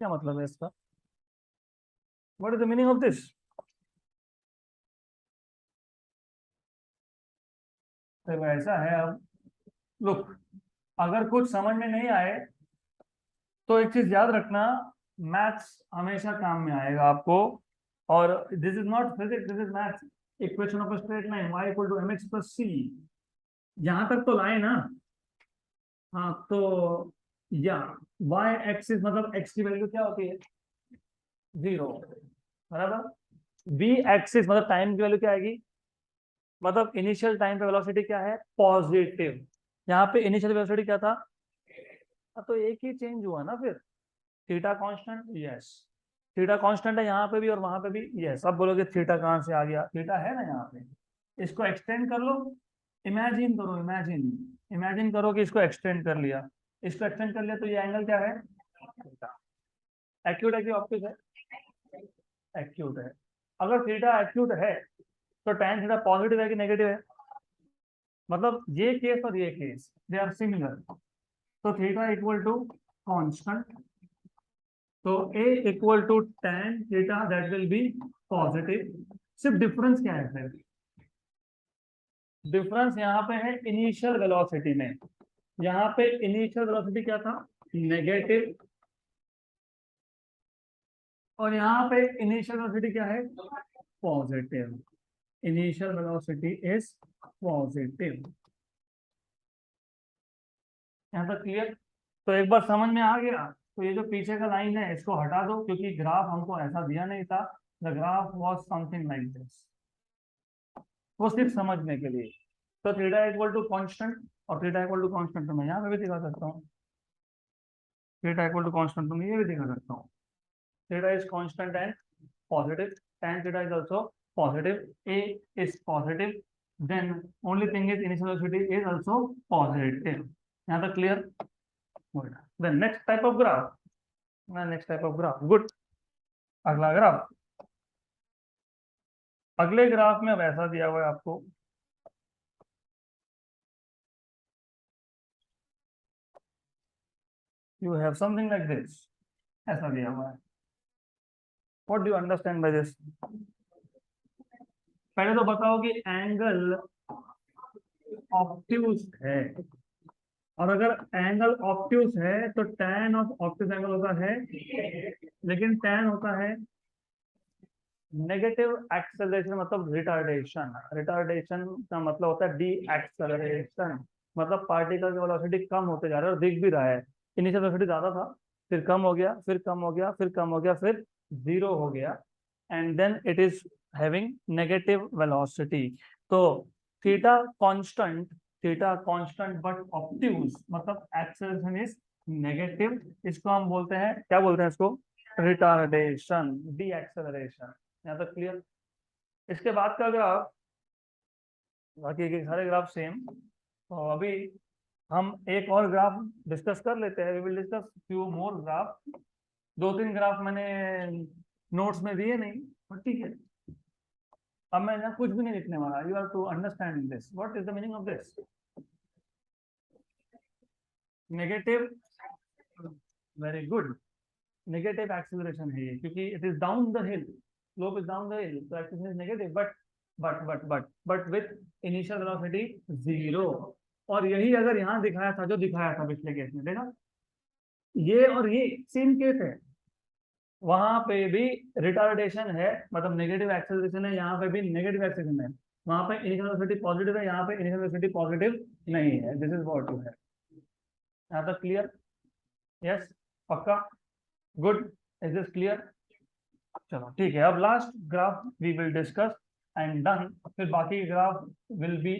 क्या मतलब है इसका? What is the meaning of this? तो वैसा है। अब लुक, अगर कुछ समझ में नहीं आए तो एक चीज याद रखना, मैथ्स हमेशा काम में आएगा आपको। और this is not physics, this is maths. Equation of straight line y equal to mx plus c, यहां तक तो लाए ना। हाँ तो या y एक्सिस मतलब x की वैल्यू क्या होती है, 0, बराबर। v एक्सिस मतलब टाइम की वैल्यू क्या आएगी, मतलब इनिशियल टाइम पे वेलोसिटी क्या है, पॉजिटिव। यहाँ पे इनिशियल वेलोसिटी क्या था, तो एक ही चेंज हुआ ना फिर। Theta constant, yes, theta constant है यहाँ पे भी और वहां पे भी, यस। अब बोलोगे थीटा कहाँ से आ गया, थीटा है ना यहाँ पे, इसको एक्सटेंड कर लो। इमेजिन करो, इमेजिन इमेजिन करो कि इसको एक्सटेंड कर लिया, इसको एक्सटेंड कर लिया तो ये एंगल क्या है, थीटा। एक्यूट है कि ऑब्टूज है, एक्यूट है। अगर थीटा एक्यूट है तो tan थीटा पॉजिटिव है कि नेगेटिव है, मतलब ये केस और ये केस दे आर सिमिलर। तो थीटा इक्वल टू कांस्टेंट, तो a equal to tan theta that will be positive. सिर्फ डिफरेंस क्या है फिर, डिफरेंस यहाँ पे है इनिशियल वेलोसिटी में। यहाँ पे इनिशियल वेलोसिटी क्या था, नेगेटिव, और यहाँ पे इनिशियल वेलोसिटी क्या है, positive. Initial velocity is positive. यहाँ तक क्लियर। तो एक बार समझ में आ गया तो ये जो पीछे का लाइन है इसको हटा दो, क्योंकि ग्राफ हमको ऐसा दिया नहीं था। The graph was something like this, वो सिर्फ समझने के लिए। तो थीटा इक्वल टू कांस्टेंट, और थीटा इक्वल टू कांस्टेंट तो मैं यहाँ पे भी दिखा सकता हूँ, थीटा इक्वल टू कांस्टेंट तो मैं ये भी दिखा सकता हूँ। Theta is constant and positive, tan theta is also positive, a is positive, then only thing is initial velocity is also positive. यहाँ तक clear? Good. Then next type of graph, next type of graph, good. अगला graph, अगले graph में वैसा दिया हुआ है आपको, you have something like this, ऐसा दिया हुआ है। What do you understand by this? पहले तो बताओ कि एंगल ऑब्ट्यूज है, और अगर एंगल ऑब्ट्यूज है तो tan ऑफ ऑब्ट्यूज एंगल होता है, लेकिन tan होता है नेगेटिव एक्सेलरेशन, मतलब रिटार्डेशन। रिटार्डेशन का मतलब होता है डी एक्सेलरेशन, मतलब पार्टिकल की वेलोसिटी कम होते जा रहा है, और दिख भी रहा है। इनिशियल वेलोसिटी ज्यादा था, फिर कम हो गया, फिर कम हो गया, फिर कम हो गया, फिर 0 हो गया, and then it is having negative velocity. तो theta constant, theta constant but obtuse, मतलब एक्सेलरेशन इज नेगेटिव। इसको हम बोलते हैं, क्या बोलते हैं इसको, रिटार्डेशन, डी एक्सेलरेशन। यहाँ तक क्लियर। इसके बाद का ग्राफ, बाकी के सारे ग्राफ सेम। तो अभी हम एक और ग्राफ डिस्कस कर लेते हैं, we will discuss few more graph. 2-3 graph मैंने नोट्स में दिए नहीं, पर ठीक है। अब मैं यहाँ कुछ भी नहीं लिखने वाला, you have to understand this, what is the meaning of this. Negative, very good, negative acceleration है ये, क्योंकि it is down the hill, slope is down the hill, तो acceleration is negative, but with initial velocity 0। और यही अगर यहाँ दिखाया था, जो दिखाया था पिछले केस में, देखा, ये और ये सेम केस है, वहां पे भी रिटार्डेशन है, मतलब नेगेटिव एक्सेलरेशन है, यहाँ पे भी नेगेटिव एक्सेलरेशन है। वहां पे इनिशियल वेलोसिटी पॉजिटिव है, यहाँ पे इनिशियल वेलोसिटी पॉजिटिव नहीं है। दिस इज व्हाट यू है। यहाँ तक क्लियर, यस, पक्का, गुड, इज दिस क्लियर। चलो ठीक है, अब last graph we will discuss and done. फिर बाकी graph will be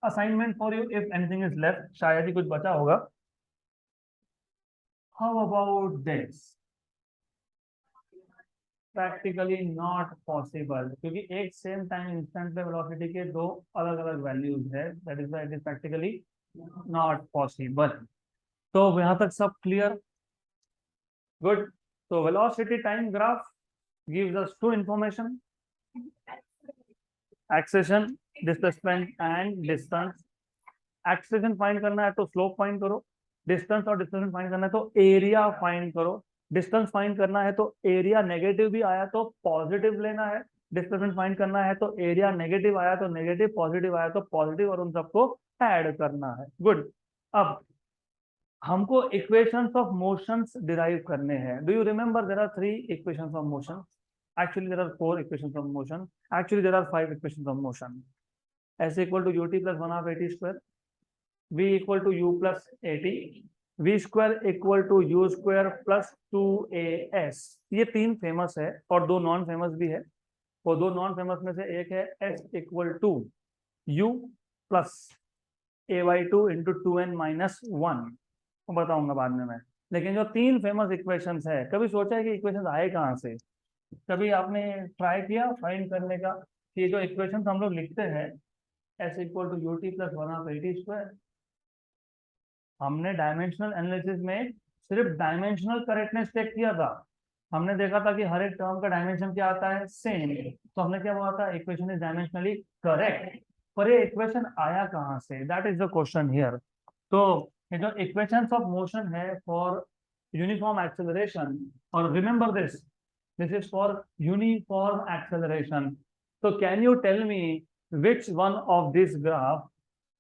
assignment for you if anything is left, शायद ही कुछ बचा होगा। How about this, practically not possible, क्योंकि एक सेम टाइम इंस्टेंट पे वेलोसिटी के दो अलग अलग वैल्यूज है, that is why it is practically not possible. तो यहाँ तक सब क्लियर, गुड। तो velocity time graph gives us two information, acceleration, displacement and distance। Acceleration find करना है तो स्लोप फाइंड करो, डिस्टेंस और डिस्प्लेसमेंट फाइंड करना है तो एरिया फाइंड करो। डिस्टेंस फाइंड करना है तो एरिया नेगेटिव भी आया तो पॉजिटिव लेना है, डिस्प्लेसमेंट फाइंड करना है तो एरिया नेगेटिव आया तो नेगेटिव, पॉजिटिव आया तो पॉजिटिव, और उन सबको ऐड करना है। गुड। अब हमको इक्वेशंस ऑफ मोशंस डिराइव करने हैं। Do you remember there are 3 equations of motion? Actually there are 4 equations of motion. Actually there are 5 equations of motion. S equal to ut plus 1 half at square, v equal to u plus at, v square equal to u square plus 2as। ये 3 famous है और 2 non famous भी है। वो 2 non famous में से एक है s equal to u plus a/2 into 2n minus 1। बताऊंगा बाद में मैं। लेकिन जो 3 फेमस इक्वेशंस है, कभी सोचा है कि इक्वेशंस आए कहाँ से? कभी आपने ट्राई किया फाइंड करने का कि ये जो इक्वेशंस हम लोग लिखते हैं s equal to ut plus 1 half at square, हमने डायमेंशनल एनालिसिस में सिर्फ डायमेंशनल करेक्टनेस चेक किया था। हमने देखा था कि हर एक टर्म का डायमेंशन क्या आता है, सेम। तो हमने क्या बोला था, इक्वेशन इज डायमेंशनली करेक्ट। पर ये इक्वेशन आया कहाँ से, that is the question here. तो ये जो इक्वेशंस ऑफ मोशन है फॉर यूनिफॉर्म एक्सेलरेशन, और remember this is for uniform acceleration. तो can you tell me which one of this graph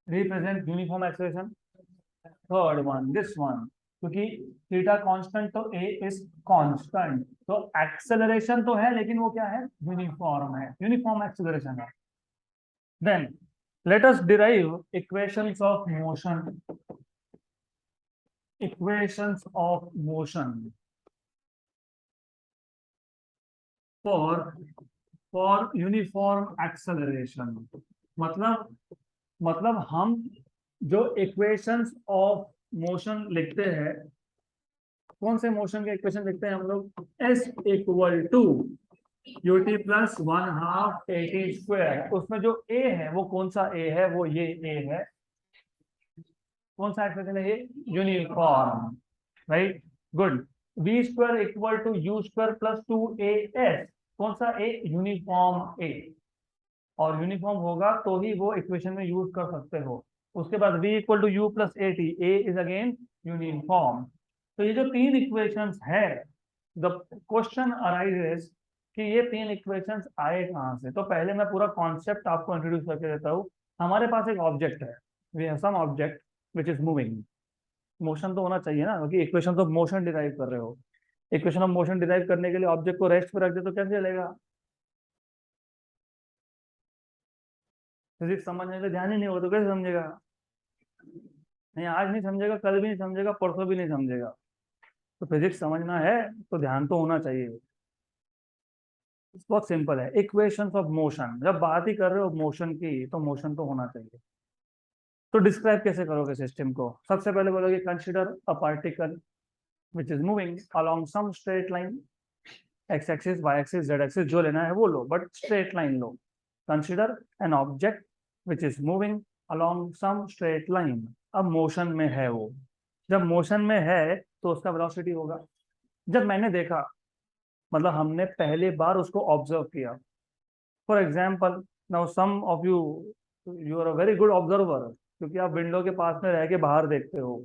represent uniform acceleration? Third one, this one, क्योंकि theta constant तो a is constant, तो acceleration तो है लेकिन वो क्या है, यूनिफॉर्म है, यूनिफॉर्म एक्सेलरेशन है। Then let us derive equations of motion, equations of motion for uniform acceleration। मतलब हम जो इक्वेशंस ऑफ मोशन लिखते हैं, कौन से मोशन के इक्वेशन लिखते हैं हम लोग, s equal to ut plus 1 half at square. उसमें जो a है वो कौन सा a है, वो ये a है। कौन सा एक्सप्रेशन है ये, uniform, right. Good. v square equal to u square plus 2as, कौन सा a, यूनिफॉर्म a। और यूनिफॉर्म होगा तो ही वो इक्वेशन में यूज कर सकते हो। उसके बाद v equal to u plus at, a is again uniform. तो ये जो 3 इक्वेशंस है, द क्वेश्चन अराइजेस कि ये 3 इक्वेशंस आए कहाँ से। तो पहले मैं पूरा कॉन्सेप्ट आपको इंट्रोड्यूस करके देता हूँ। हमारे पास एक ऑब्जेक्ट है, we have some object which is moving. Motion तो होना चाहिए ना, क्योंकि इक्वेशन ऑफ मोशन डिराइव कर रहे हो। इक्वेशन ऑफ मोशन डिराइव करने के लिए ऑब्जेक्ट को रेस्ट पे रख दे तो कैसे चलेगा? फिजिक्स समझने के ध्यान ही नहीं हो तो कैसे समझेगा? नहीं, आज नहीं समझेगा, कल भी नहीं समझेगा, परसों भी नहीं समझेगा। तो फिजिक्स समझना है तो ध्यान तो होना चाहिए। बहुत सिंपल है, इक्वेशंस ऑफ मोशन। जब बात ही कर रहे हो मोशन की तो मोशन तो होना चाहिए। तो डिस्क्राइब कैसे करोगे सिस्टम को? सबसे पहले बोलोगे consider a particle which is moving along some straight line, X axis, Y axis, Z axis, जो लेना है वो लो, बट स्ट्रेट लाइन लो। Consider an object which is moving along some straight line. अब मोशन में है वो, जब मोशन में है तो उसका वेलोसिटी होगा। जब मैंने देखा, मतलब हमने पहली बार उसको ऑब्जर्व किया। For example, now some of you, you are a very good observer, क्योंकि आप विंडो के पास में रह के बाहर देखते हो,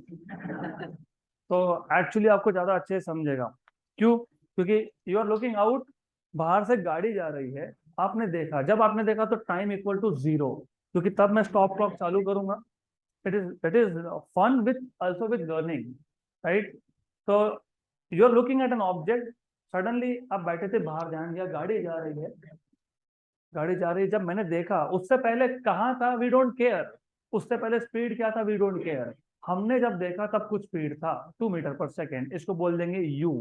तो एक्चुअली आपको ज्यादा अच्छे से समझेगा। क्यों? क्योंकि यू आर लुकिंग आउट, बाहर से गाड़ी जा रही है, आपने देखा। जब आपने देखा तो टाइम इक्वल टू 0, क्योंकि तब मैं स्टॉप क्लॉक चालू करूंगा। It is fun with also with learning, right. तो you are looking at an object, suddenly आप बैठे थे, बाहर ध्यान दिया, गाड़ी जा रही है, गाड़ी जा रही है। जब मैंने देखा, उससे पहले कहाँ था, वी डोंट केयर। उससे पहले स्पीड क्या था, वी डोंट केयर। हमने जब देखा तब कुछ स्पीड था 2 मीटर पर सेकेंड, इसको बोल देंगे u।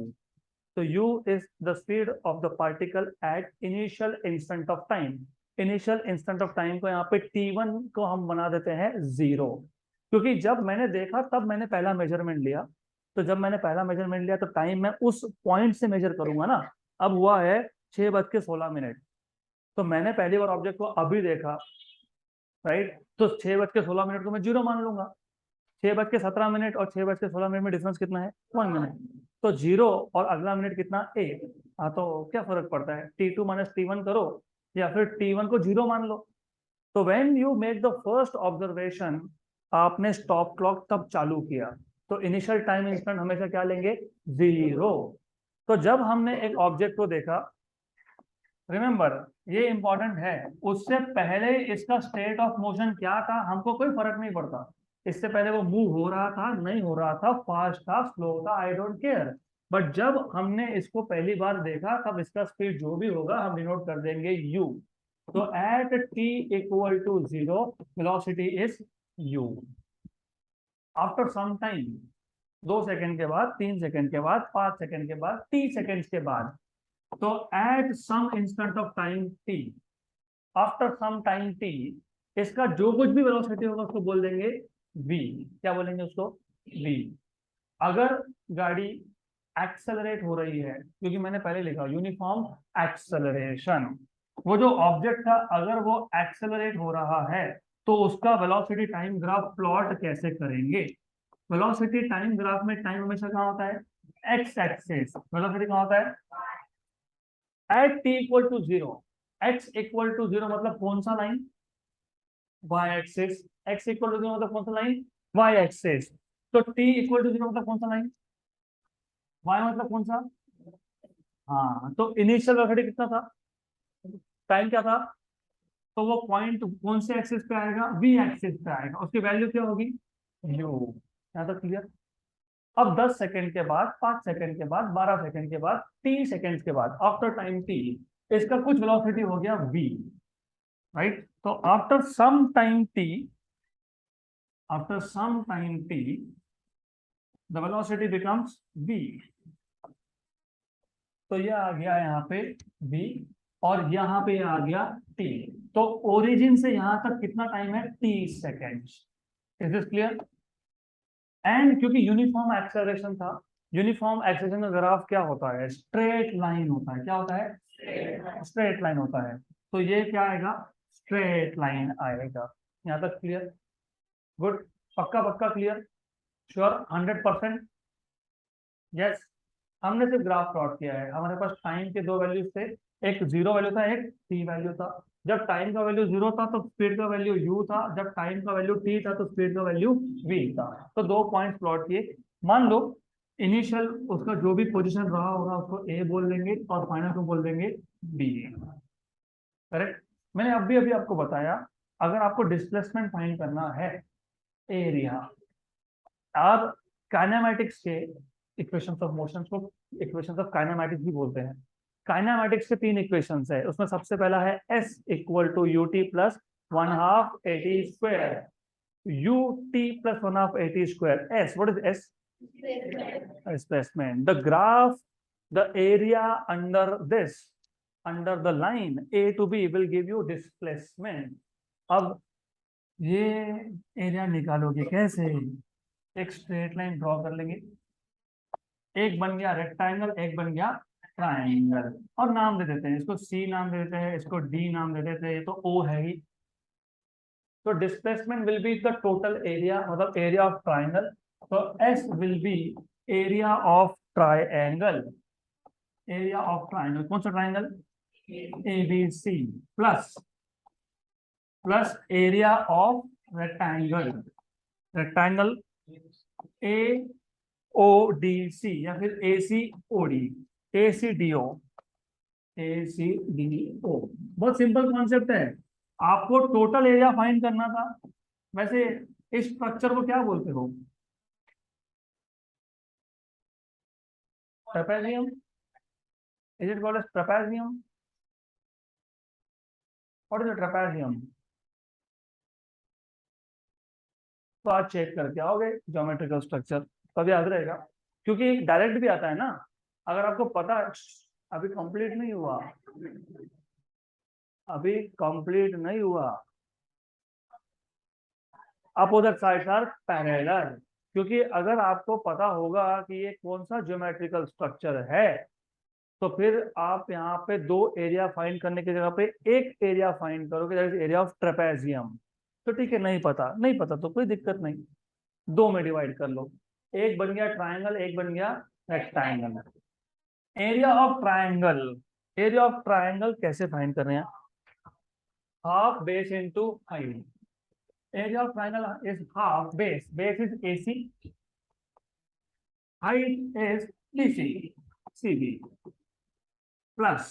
तो u is the speed of the particle at initial instant of time. Initial instant of time को यहाँ पे t1 को हम बना देते हैं 0, क्योंकि जब मैंने देखा तब मैंने पहला मेजरमेंट लिया। तो जब मैंने पहला मेजरमेंट लिया तो टाइम मैं उस पॉइंट से मेजर करूंगा ना। अब हुआ है 6:16। तो मैंने पहली बार ऑब्जेक्ट को अभी देखा, राइट। तो 6:16 को मैं 0 मान लूंगा। 6:17 और 6:16 में डिफरेंस कितना है, 1 मिनट। तो 0 और अगला मिनट कितना, 1। हाँ, तो क्या फर्क पड़ता है, t2 माइनस t1 करो या फिर t1 को 0 मान लो। तो when you make the first observation, आपने स्टॉप क्लॉक तब चालू किया, तो इनिशियल टाइम इंस्टेंट हमेशा क्या लेंगे, 0। तो जब हमने एक ऑब्जेक्ट को देखा रिमेंबर, ये इंपॉर्टेंट है। उससे पहले इसका स्टेट ऑफ मोशन क्या था हमको कोई फर्क नहीं पड़ता। इससे पहले वो मूव हो रहा था, नहीं हो रहा था, फास्ट था, स्लो था, आई डोंट केयर। बट जब हमने इसको पहली बार देखा तब इसका स्पीड जो भी होगा हम डिनोट कर देंगे u। तो at t equal to 0 velocity is u। After some time, 2 second के बाद, 3 सेकंड के बाद, 5 सेकंड के बाद, 30 सेकंड के बाद, तो at some instant of time t, after some time t, इसका जो कुछ भी वेलोसिटी होगा उसको बोल देंगे v। क्या बोलेंगे उसको? v। अगर गाड़ी एक्सेलरेट हो रही है, क्योंकि मैंने पहले लिखा यूनिफॉर्म एक्सेलरेशन, वो जो ऑब्जेक्ट था अगर वो एक्सेलरेट हो रहा है तो उसका वेलोसिटी टाइम ग्राफ प्लॉट कैसे करेंगे? वेलोसिटी टाइम ग्राफ में टाइम हमेशा कहाँ होता है? X axis. वेलोसिटी कहाँ होता है? At t equal to 0। X equal to 0 मतलब कौन सा लाइन? Y axis. X equal to 0 मतलब कौन सा लाइन? Y axis. तो टी इक्वल टू 0 मतलब कौन सा लाइन? वाई मतलब कौन सा? हाँ, तो इनिशियल वेलोसिटी कितना था? टाइम क्या था? तो वो पॉइंट कौन से एक्सिस पे आएगा? वी एक्सिस पे आएगा। उसकी वैल्यू क्या होगी? यू। यहाँ तक क्लियर? अब 10 सेकंड के बाद, 5 सेकंड के बाद, 12 सेकंड के बाद, 3 सेकंड के बाद, आफ्टर टाइम टी, इसका कुछ वेलोसिटी हो गया v, राइट? तो after some time t, after some time t, the velocity becomes v। तो ये आ गया यहाँ पे v, और यहाँ पे आ गया t। तो ओरिजिन से यहाँ तक कितना टाइम है? 30 second. Is this clear? And क्योंकि यूनिफॉर्म एक्सेलरेशन था, यूनिफॉर्म एक्सेलरेशन का ग्राफ क्या होता है? स्ट्रेट लाइन होता है। क्या होता है? स्ट्रेट लाइन होता है। तो ये क्या आएगा? स्ट्रेट लाइन आएगा। यहाँ तक क्लियर? गुड। पक्का पक्का क्लियर? श्योर? 100%? यस। हमने सिर्फ ग्राफ प्लॉट किया है। हमारे पास टाइम के दो वैल्यूज थे, एक जीरो वैल्यू था, एक टी वैल्यू था। जब टाइम का वैल्यू जीरो था तो स्पीड का वैल्यू u था, जब टाइम का वैल्यू t था तो स्पीड का वैल्यू v था। तो दो पॉइंट्स प्लॉट किए। मान लो इनिशियल उसका जो भी पोजीशन रहा होगा उसको a बोल देंगे और फाइनल को बोल देंगे b। करेक्ट? मैंने अभी अभी आपको बताया, अगर आपको डिस्प्लेसमेंट फाइंड करना है, एरिया, आप काइनेमैटिक्स के इक्वेशंस ऑफ मोशन को इक्वेशंस ऑफ काइनेमैटिक्स भी बोलते हैं। काइनेमैटिक्स के तीन इक्वेशंस है, उसमें सबसे पहला है s equal to u t plus one half a t square. U t plus one half a t square. S, what is s? Displacement. The graph, the area under this, under the line a to b will give you displacement। अब ये area निकालोगे कैसे? एक straight line draw कर लेंगे, एक बन गया रेक्टेंगल, एक बन गया ट्राइंगल, और नाम दे देते हैं, इसको सी नाम दे देते हैं, इसको डी नाम दे देते हैं, ये तो ओ है ही। तो displacement will be the total area, मतलब एरिया ऑफ ट्राइंगल। तो s will be area of triangle, area of triangle. कौन सा ट्राइंगल? A B C. Plus plus area of rectangle, rectangle A O D C, या फिर A C O D, A C D O, A C D O. बहुत simple concept है। आपको total area find करना था। वैसे इस स्ट्रक्चर को क्या बोलते हो? Trapezium. Is it called as trapezium? What is trapezium? तो आज चेक करके आओगे ज्योमेट्रिकल स्ट्रक्चर, तब याद रहेगा। क्योंकि डायरेक्ट भी आता है ना, अगर आपको पता। अभी कंप्लीट नहीं हुआ, अभी कंप्लीट नहीं हुआ। Opposite sides are parallel. क्योंकि अगर आपको पता होगा कि ये कौन सा ज्योमेट्रिकल स्ट्रक्चर है, तो फिर आप यहाँ पे दो एरिया फाइंड करने की जगह पे एक एरिया फाइंड करोगे, that is area of trapezium. तो ठीक है, नहीं पता, नहीं पता तो कोई दिक्कत नहीं, दो में डिवाइड कर लो, एक बन गया ट्राइंगल, एक बन गया rectangle. Area of triangle, area of triangle कैसे फाइंड कर रहे हैं? Half base into height. area of triangle is half base, base is AC, height is DC, CB, plus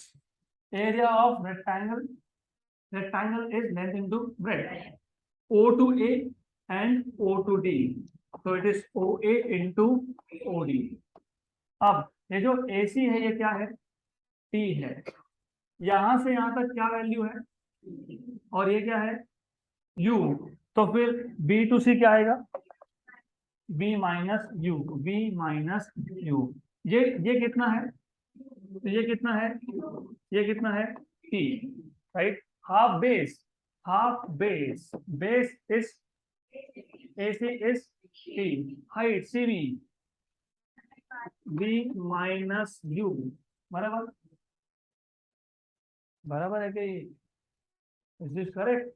area of rectangle is length into breadth, O to A and O to D, so it is OA into OD. अब ये जो AC है ये क्या है, T है, यहां से यहां तक क्या वैल्यू है, और ये क्या है, U, तो फिर B to C क्या आएगा, B minus you, B minus you, ये कितना है, तो ये कितना है, ये कितना है, T, right, half base, base is AC is T, height CB, B minus U, बराबर, बराबर है कि, इज दिस करेक्ट,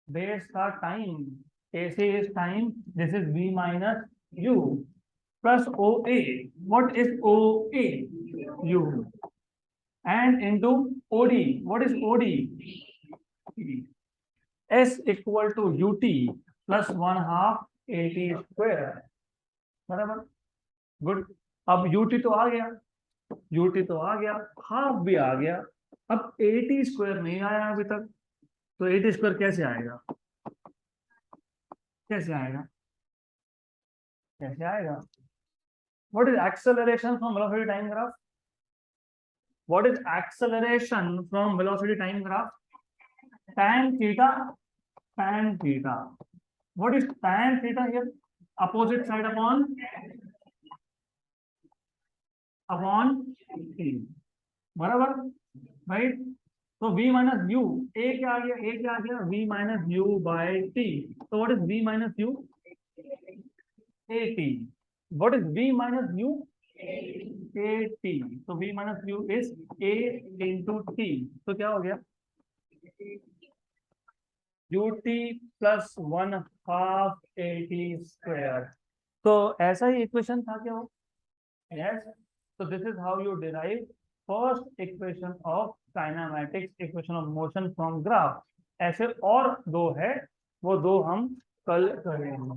बेस का time, AC is time, this is B minus U plus OA, what is OA, U, and into OD, what is OD, S equal to UT plus 1/2 AT square, बराबर, good. अब UT तो आ गया, UT तो आ गया, half भी आ गया, अब AT square नहीं आया अभी तक, तो AT स्क्वायर कैसे आएगा, कैसे आएगा, कैसे आएगा, what is acceleration from velocity time graph, what is acceleration from velocity time graph, tan theta, tan theta, what is tan theta here, opposite side upon T, बराबर, राइट, तो V माइनस यू, ए क्या आ गया, a क्या आ गया, V minus u by t, तो what is V minus u, a t, what is V minus u, a t, तो V minus u is A into t, तो क्या हो गया, UT प्लस 1/2 AT स्क्वायर, तो ऐसा ही इक्वेशन था क्या वो, yes, so this is how you derive first equation of kinematics, equation of motion from graph, ऐसे और दो है, वो दो हम कल करेंगे।